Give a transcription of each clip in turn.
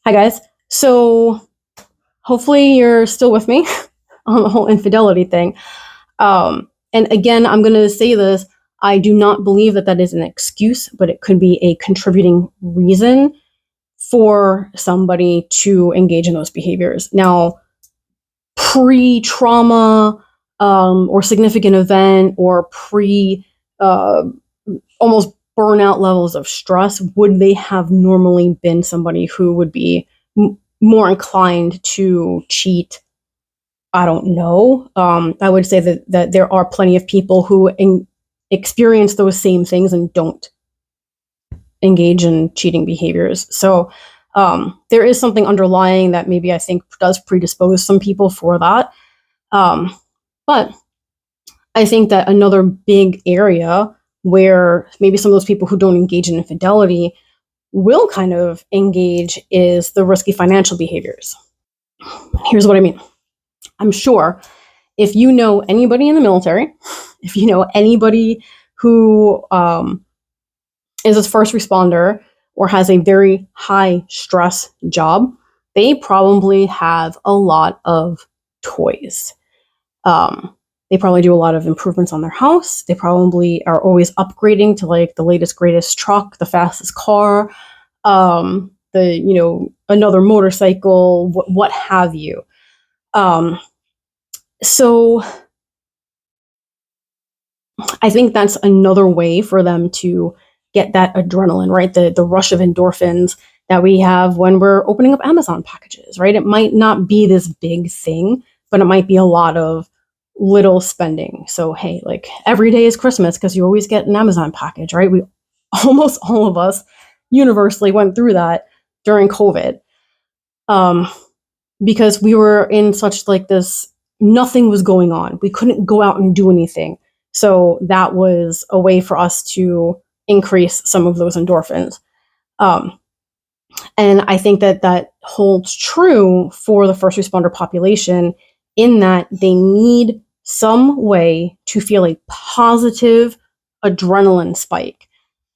Hi, guys. So hopefully you're still with me on the whole infidelity thing. And again, I'm going to say this. I do not believe that that is an excuse, but it could be a contributing reason for somebody to engage in those behaviors. Now, pre trauma or significant event or pre uh, almost burnout levels of stress, would they have normally been somebody who would be more inclined to cheat? I don't know. I would say that there are plenty of people who experience those same things and don't engage in cheating behaviors. So there is something underlying that maybe I think does predispose some people for that. Um, but I think that another big area where maybe some of those people who don't engage in infidelity will kind of engage is the risky financial behaviors. Here's what I mean. I'm sure if you know anybody in the military, if you know anybody who is a first responder or has a very high stress job, they probably have a lot of toys. They probably do a lot of improvements on their house. They probably are always upgrading to like the latest, greatest truck, the fastest car, another motorcycle, what have you. So I think that's another way for them to get that adrenaline, right? The rush of endorphins that we have when we're opening up Amazon packages, right? It might not be this big thing, but it might be a lot of little spending. So hey, like every day is Christmas because you always get an Amazon package, right? We almost all of us universally went through that during COVID. Um, because we were in such like this, nothing was going on. We couldn't go out and do anything. So that was a way for us to increase some of those endorphins. Um, and I think that that holds true for the first responder population in that they need some way to feel a positive adrenaline spike.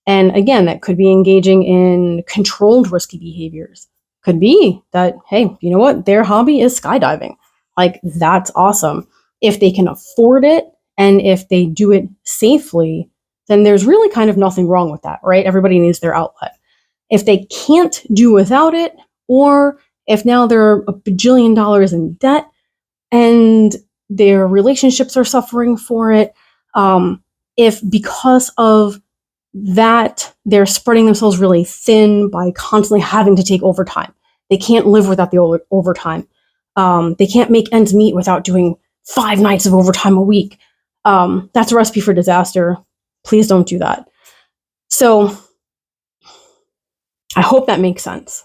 And again, that could be engaging in controlled risky behaviors. Could be that, hey, you know what? Their hobby is skydiving. Like, that's awesome. If they can afford it and if they do it safely, then there's really kind of nothing wrong with that, right? Everybody needs their outlet. If they can't do without it, or if now they're a bajillion dollars in debt and their relationships are suffering for it, if because of that they're spreading themselves really thin by constantly having to take overtime. They can't live without the overtime. They can't make ends meet without doing 5 nights of overtime a week. That's a recipe for disaster. Please don't do that. So I hope that makes sense.